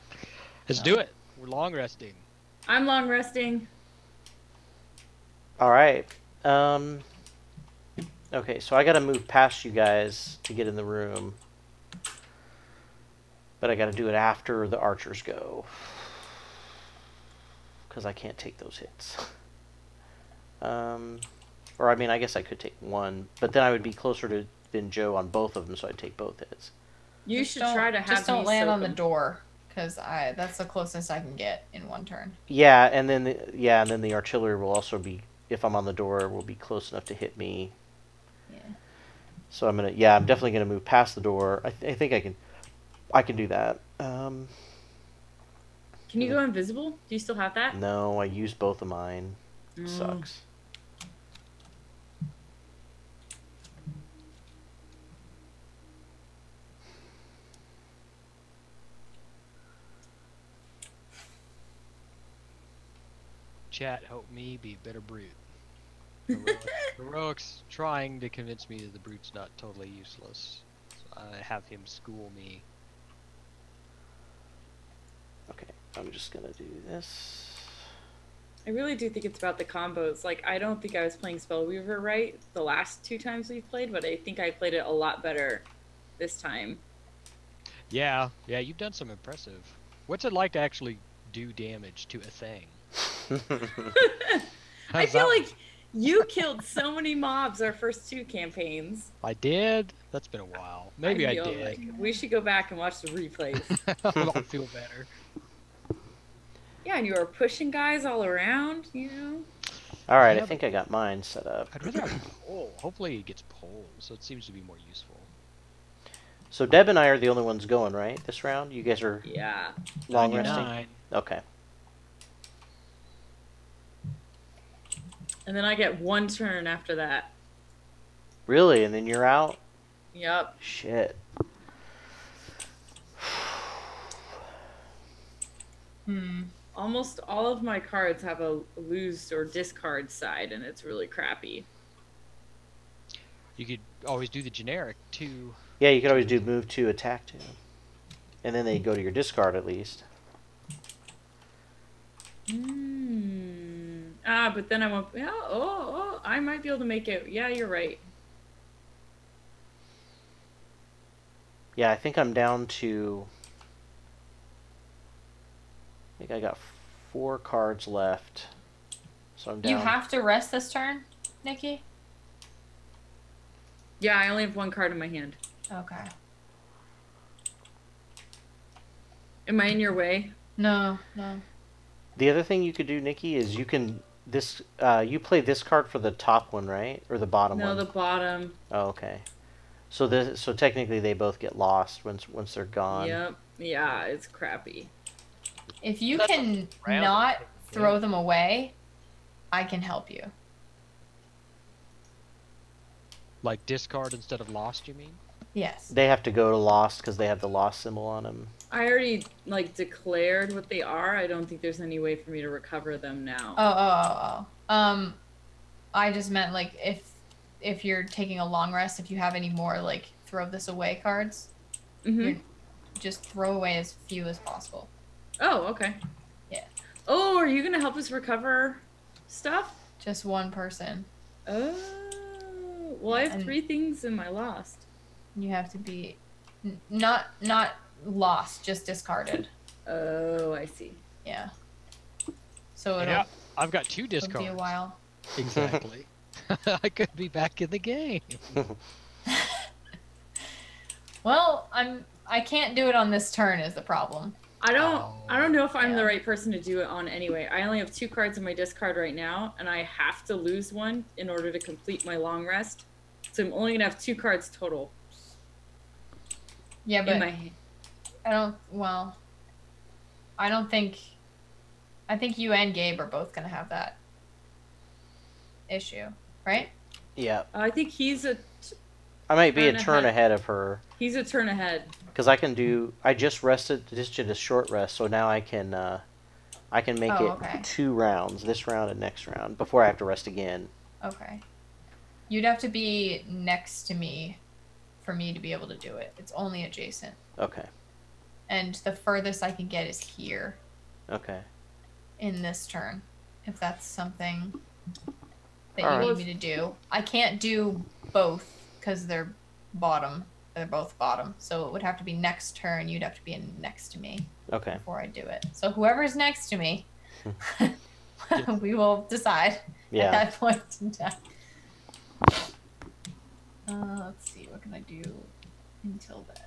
Let's do it. We're long resting. I'm long resting. All right. Okay, so I got to move past you guys to get in the room. But I got to do it after the archers go. Because I can't take those hits. Or, I mean, I guess I could take 1. But then I would be closer than Joe on both of them, so I'd take both hits. You should try to have just don't me land soak on the them. door because that's the closest I can get in 1 turn. Yeah, and then the artillery will also be, if I'm on the door, will be close enough to hit me. Yeah. So I'm definitely gonna move past the door. I think I can do that. Can you go invisible? Do you still have that? No, I used both of mine. Sucks. Chat, help me be a better brute. Heroic's trying to convince me that the brute's not totally useless. So I have him school me. Okay. I'm just gonna do this. I really do think it's about the combos. Like, I don't think I was playing Spellweaver right the last 2 times we've played, but I think I played it a lot better this time. Yeah, you've done some impressive. What's it like to actually do damage to a thing? I feel like you killed so many mobs our first 2 campaigns. I did? That's been a while. Maybe I feel did. like we should go back and watch the replays. I'll feel better. Yeah, and you were pushing guys all around, you know? Alright, Yeah, I think I got mine set up. I'd rather have pole. Hopefully it gets pole, so it seems to be more useful. So Deb and I are the only ones going, right? This round? You guys are Yeah. long resting? 99. Okay. And then I get 1 turn after that. Really? And then you're out? Yep. Shit. Almost all of my cards have a lose or discard side, and it's really crappy. You could always do the generic, too. Yeah, you could always do move to attack to. And then they go to your discard at least. But then I won't. Yeah, I might be able to make it. Yeah, you're right. Yeah, I think I'm down to... I think I got 4 cards left. So I'm down. You have to rest this turn, Nikki? Yeah, I only have 1 card in my hand. Okay. Am I in your way? No. The other thing you could do, Nikki, is you can... you play this card for the top one, right? Or the bottom one? No, the bottom. Oh, okay. So technically they both get lost once they're gone. Yep. Yeah, it's crappy. If you That's can round. not throw them away, I can help you. Like discard instead of lost, you mean? Yes. They have to go to lost because they have the lost symbol on them. I already declared what they are. I don't think there's any way for me to recover them now. I just meant like if you're taking a long rest, if you have any more like throw this away cards, you're just throw away as few as possible. Oh, okay. Yeah. Oh, are you gonna help us recover stuff? Just one person. Oh, well, I have And- 3 things in my lost. You have to be not lost, just discarded. Oh, I see. Yeah. So Yeah, I've got 2 it'll discards. be a while. Exactly. I could be back in the game. Well, I can't do it on this turn is the problem. I don't know if I'm the Yeah. right person to do it on anyway. I only have 2 cards in my discard right now, and I have to lose 1 in order to complete my long rest. So I'm only gonna have 2 cards total Yeah, in but my hand. I think you and Gabe are both gonna have that issue, right? Yeah. I think he's a I might be a Turn turn ahead. ahead of her. He's a turn ahead. Because I just rested, just did a short rest, so now I can make it okay. 2 rounds, this round and next round, before I have to rest again. Okay. You'd have to be next to me for me to be able to do it. It's only adjacent. Okay. And the furthest I can get is here Okay. in this turn. If that's something that All you right. need me to do. I can't do both because they're bottom. They're both bottom. So it would have to be next turn. You'd have to be in next to me Okay. before I do it. So whoever's next to me, we will decide Yeah. at that point in time. Let's see. What can I do until then?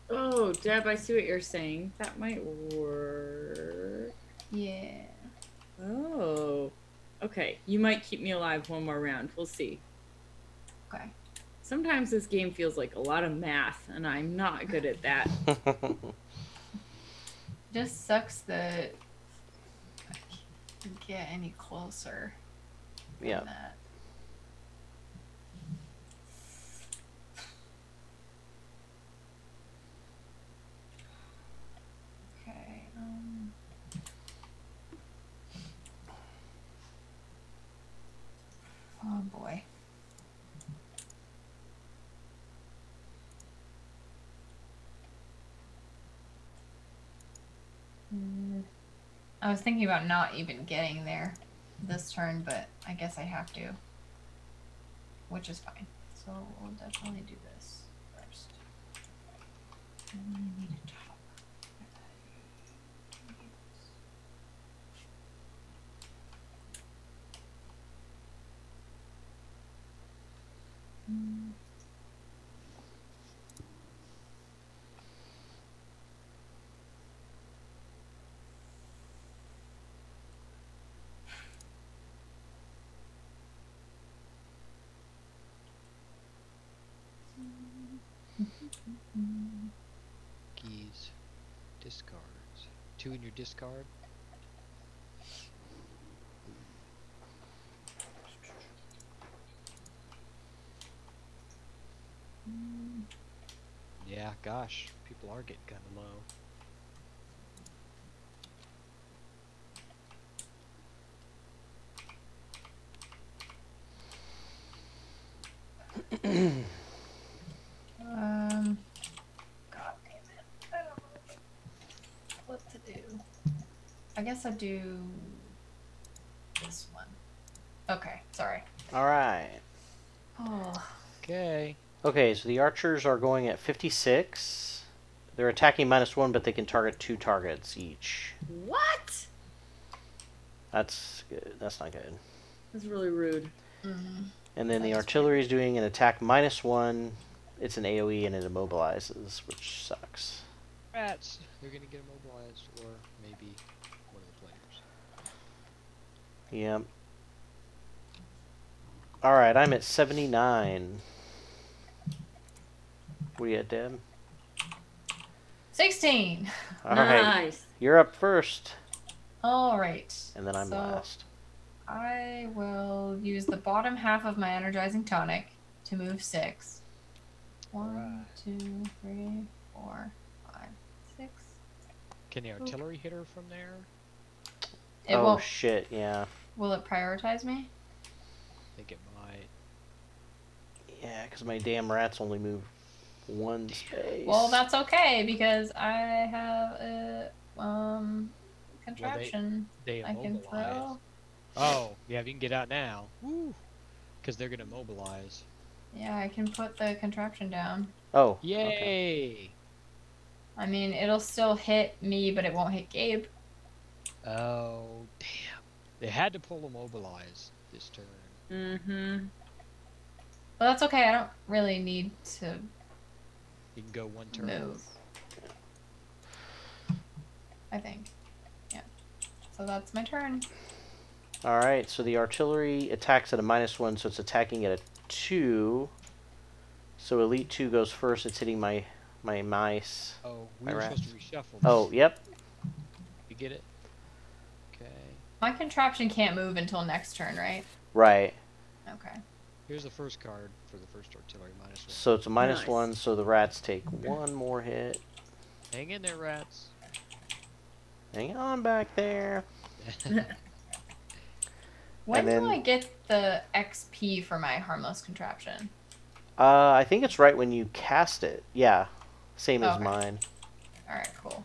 Oh, Deb, I see what you're saying. That might work. Yeah. Oh. Okay, you might keep me alive 1 more round. We'll see. Okay. Sometimes this game feels like a lot of math, and I'm not good at that. Just sucks that I can't get any closer Yeah. than that. Okay. Oh, boy. I was thinking about not even getting there this turn, but I guess I have to. Which is fine. So we'll definitely do this first. And then I need a top. Keys. Discards. 2 in your discard. Yeah, gosh, people are getting kind of low. God damn it. I don't know what to do. I guess I'll do this one. Okay, sorry. All right. Oh. Okay. Okay, so the archers are going at 56. They're attacking -1, but they can target 2 targets each. What? That's good. That's not good. That's really rude. Mm-hmm. And then the That's artillery is doing an attack -1. It's an AoE and it immobilizes, which sucks. Rats. They're gonna get immobilized, or maybe one of the players. Yep. Alright, I'm at 79. What are you at, Deb? 16. Alright, Nice. you're up first. Alright. And then I'm so last. I will use the bottom half of my energizing tonic to move 6. 1, Alright. 2, 3, 4, 5, 6. Can the artillery hit her from there? It Oh won't. shit, yeah. Will it prioritize me? I think it might. Yeah, because my damn rats only move 1 space. Well, that's okay because I have a contraption They I can immobilize. throw. Oh, yeah, you can get out now. Woo! Because they're gonna mobilize. Yeah, I can put the contraption down. Oh, Yay! okay. I mean, it'll still hit me, but it won't hit Gabe. Oh, damn. They had to pull immobilize this turn. Mm-hmm. But that's okay. I don't really need to You can go 1 turn. move. I think. Yeah. So that's my turn. Alright, so the artillery attacks at a -1, so it's attacking at a 2. So Elite 2 goes first. It's hitting my mice. Oh, we My were rats. supposed to reshuffle. Oh, yep. You get it? Okay. My contraption can't move until next turn, right? Right. Okay. Here's the first card for the first artillery -1. So it's a -1, Nice. so the rats take 1 more hit. Hang in there, rats. Hang on back there. When then- do I get the XP for my harmless contraption? I think it's right when you cast it. Yeah. Same as Okay. mine. Alright, cool.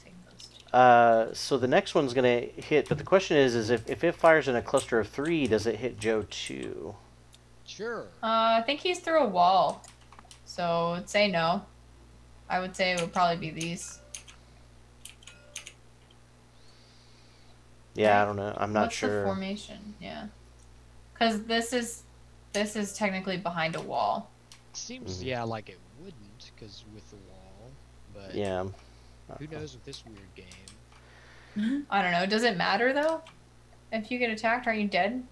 Take those two. So the next one's gonna hit, but the question is if it fires in a cluster of 3, does it hit Joe too? Sure. I think he's through a wall. So I'd say no. I would say it would probably be these. Yeah, I Right. don't know. I'm not What's the sure. formation? Yeah. Because this is technically behind a wall. Seems, Mhm. yeah, like it wouldn't, because with the wall. But Yeah. who knows with this weird game? I don't know. Does it matter though? If you get attacked, are you dead?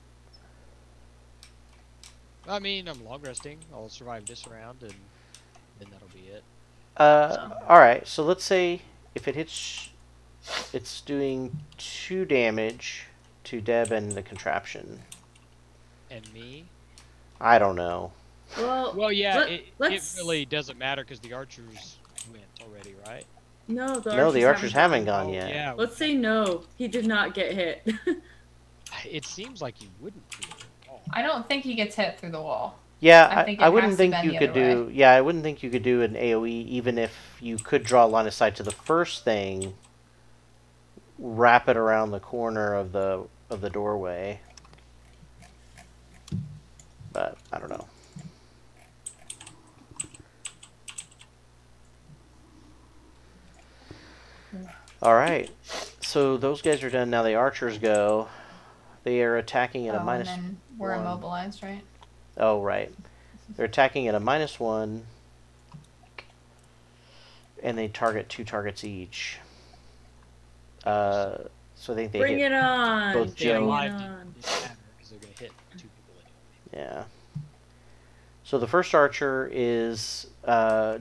I mean, I'm long resting. I'll survive this round, and then that'll be it. Alright, so let's say if it hits, it's doing 2 damage to Deb and the contraption. And me? I don't know. Well, yeah, let- it let's- really doesn't matter because the archers went already, right? No, No, the archers haven't gone yet. Yeah, Let's say no. He did not get hit. it seems like you wouldn't do it at all. I don't think he gets hit through the wall. Yeah, I think I it wouldn't has to think bend you the could other do. Yeah, I wouldn't think you could do an AOE even if you could draw line of sight to the first thing. wrap it around the corner of the doorway. But I don't know. All right. So those guys are done. Now the archers go. They are attacking at a minus and then we're 1. immobilized, right? Oh, right. They're attacking at a -1. And they target 2 targets each. So I think they Bring hit it on. both Stay Joe. alive Bring it didn't on. matter because they're gonna hit 2 people anyway. Yeah. So the first archer is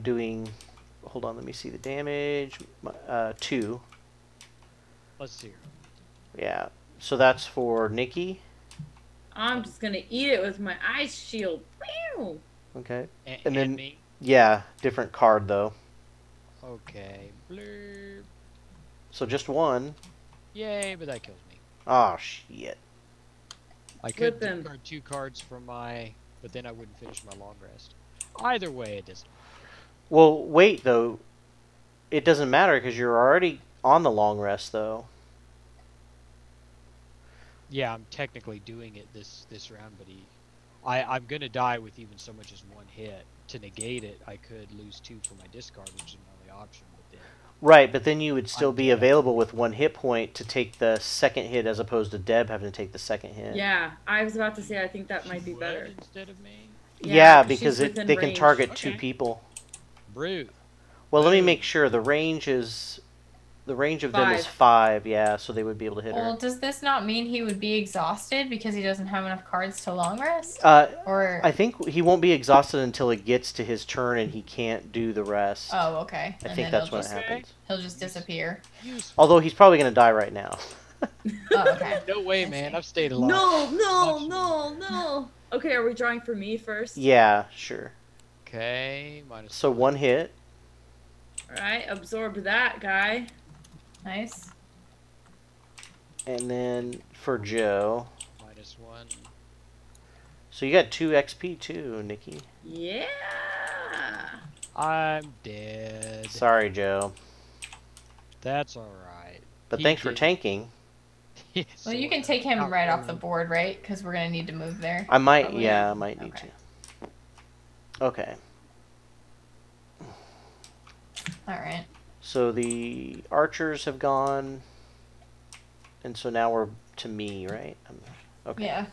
doing... Hold on, let me see the damage. 2. +0. Yeah. So that's for Nikki. I'm just gonna eat it with my ice shield. Pew! Okay. And, And then- me. Yeah, different card though. Okay. Blurb. So just 1. Yay, but that kills me. Oh, shit. I could Flippin. discard 2 cards from my, but then I wouldn't finish my long rest. Either way, it doesn't. Well, wait, though. It doesn't matter because you're already on the long rest, though. Yeah, I'm technically doing it this round, but I'm gonna die with even so much as 1 hit. To negate it, I could lose 2 for my discard, which is my only option. But then, Right, but then you would still I'm be dead. available with 1 hit point to take the second hit as opposed to Deb having to take the second hit. Yeah, I was about to say I think that might be Would better. instead of me. Yeah, 'cause she's because within they can range. target 2 Okay. people. Brute. Well, let me Boom. make sure. The range of them is 5. 5, yeah, so they would be able to hit Well, her. does this not mean he would be exhausted because he doesn't have enough cards to long rest? Or I think he won't be exhausted until it gets to his turn and he can't do the rest. oh, okay. I And think then that's he'll when it just, happens. he'll just disappear. Useful. Although he's probably going to die right now. Oh, okay. No way, I man. see. I've stayed alive. No, Much no. Okay, are we drawing for me first? Yeah, sure. Okay, minus. So 1 hit. Alright, absorb that guy. Nice. And then for Joe. -1. So you got 2 XP too, Nikki. Yeah. I'm dead. Sorry, Joe. That's alright. But thanks for tanking. Well, you can take him right off the board, right? Because we're going to need to move there. I might, Probably. yeah, I might need Okay. to. Okay. Alright. So the archers have gone. And so now we're to me, right? Okay. Yeah.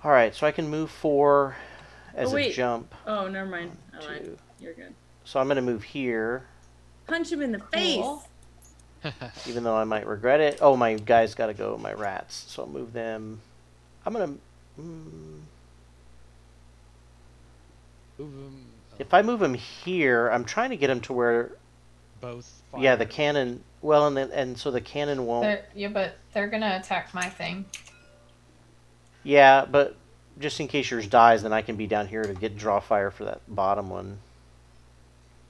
Alright, so I can move 4 as Oh, a wait. jump. Oh, never mind. I lied. 2. You're good. So I'm going to move here, Punch him in the face. Cool. even though I might regret it. Oh, my guys got to go, my rats. So I'll move them. I'm going to... Move 'em, if I move him here, I'm trying to get him to where... both. Yeah, the fire. cannon... Well, and so the cannon won't... Yeah, but they're going to attack my thing. Yeah, but just in case yours dies, then I can be down here to draw fire for that bottom one.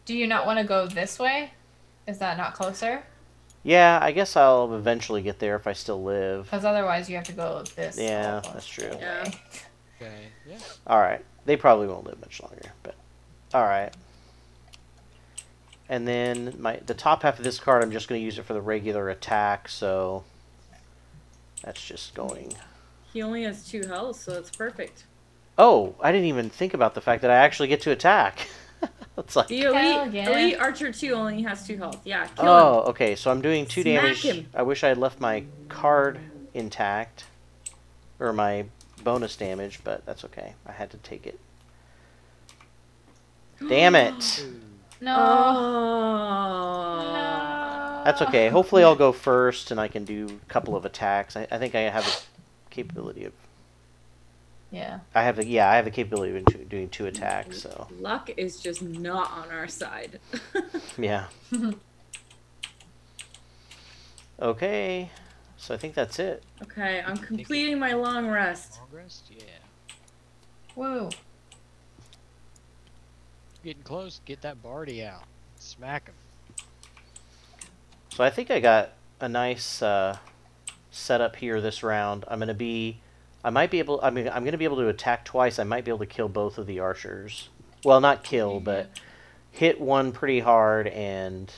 Do you not want to go this way? Is that not closer? Yeah, I guess I'll eventually get there if I still live. Because otherwise you have to go this. Yeah, almost that's true. all the Yeah. way. Okay. Yeah. Alright. They probably won't live much longer, but... Alright. And then the top half of this card, I'm just going to use it for the regular attack, so... That's just going... He only has 2 health, so it's perfect. Oh, I didn't even think about the fact that I actually get to attack. It's like... The Hell elite, yeah. elite archer 2 only has 2 health. Yeah, kill him. Oh, okay, so I'm doing 2 Smack damage. him. I wish I had left my card intact. Or my bonus damage, but that's okay. I had to take it. Damn it! Ooh. No. Oh. No. That's okay. Hopefully I'll go first and I can do a couple of attacks. I think I have a capability of... Yeah. I have the capability of doing 2 attacks, so... Luck is just not on our side. Yeah. Okay. So I think that's it. Okay, I'm completing my long rest. Long rest? Yeah. Woo. Getting close. Get that Barty out. Smack him. So I think I got a nice setup here this round. I'm going to be... I'm going to be able to attack twice. I might be able to kill both of the archers. Well, not kill, but hit one pretty hard and...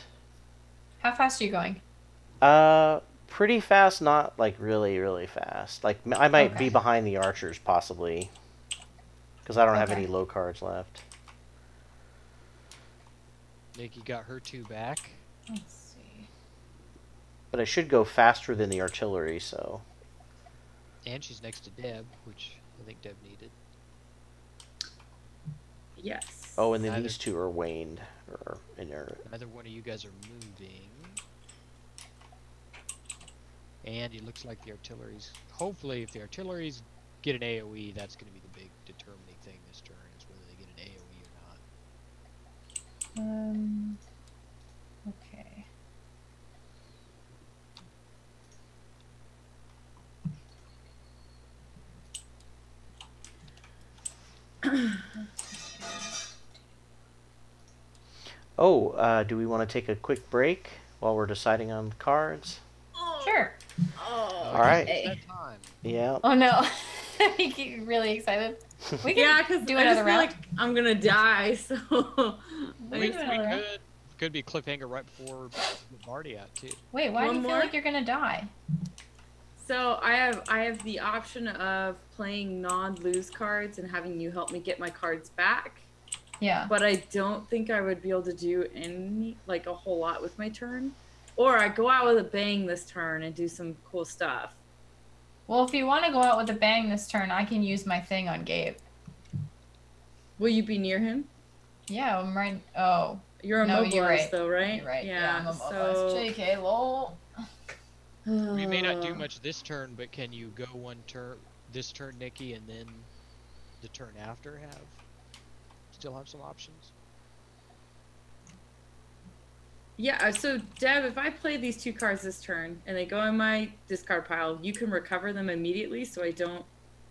How fast are you going? Pretty fast, not like really, really fast. Like I might be Okay. behind the archers possibly, because I don't have Okay. any low cards left. Nikki got her 2 back. Let's see. But I should go faster than the artillery, so. And she's next to Deb, which I think Deb needed. Yes. Oh, and then Neither- these two are waned or inert. Neither one of you guys are moving. And it looks like the artillery's... Hopefully, if the artillery's get an AoE, that's going to be the big determining thing this turn, is whether they get an AoE or not. Okay. Oh, do we want to take a quick break while we're deciding on cards? Sure. Oh, All right. okay. That time. Yeah. Oh no. You get really excited. We can Yeah, because do I another just feel round. like I'm gonna die, so. We We, can do another round. could be cliffhanger right before Marty out, too. Wait, why do One you feel more? like you're gonna die? So I have the option of playing non-lose cards and having you help me get my cards back, Yeah. but I don't think I would be able to do a whole lot with my turn. Or I go out with a bang this turn and do some cool stuff. Well, if you want to go out with a bang this turn, I can use my thing on Gabe. Will you be near him? Yeah, I'm right. Oh, You're No, immobilized you're right. though, right? you're right. Yeah. I'm a so JK, lol. We may not do much this turn, but can you go one turn, this turn, Nikki, and then the turn after still have some options? Yeah, so Deb, if I play these 2 cards this turn and they go in my discard pile, you can recover them immediately so I don't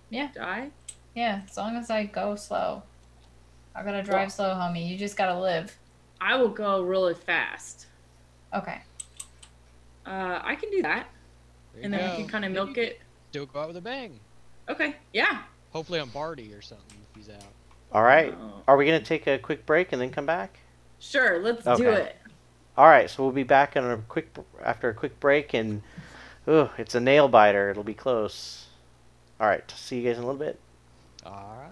Yeah. die? Yeah, as long as I go slow. I gotta drive slow, homie. You just gotta live. I will go really fast. Okay. I can do that. There And you then go. we can kind of Then milk you it. Still go out with a bang. Okay, yeah. Hopefully on Barty or something if he's out. All right. Oh. Are we going to take a quick break and then come back? Sure, let's do Okay. it. All right. So we'll be back after a quick break, and it's a nail biter. It'll be close. All right. See you guys in a little bit. All right.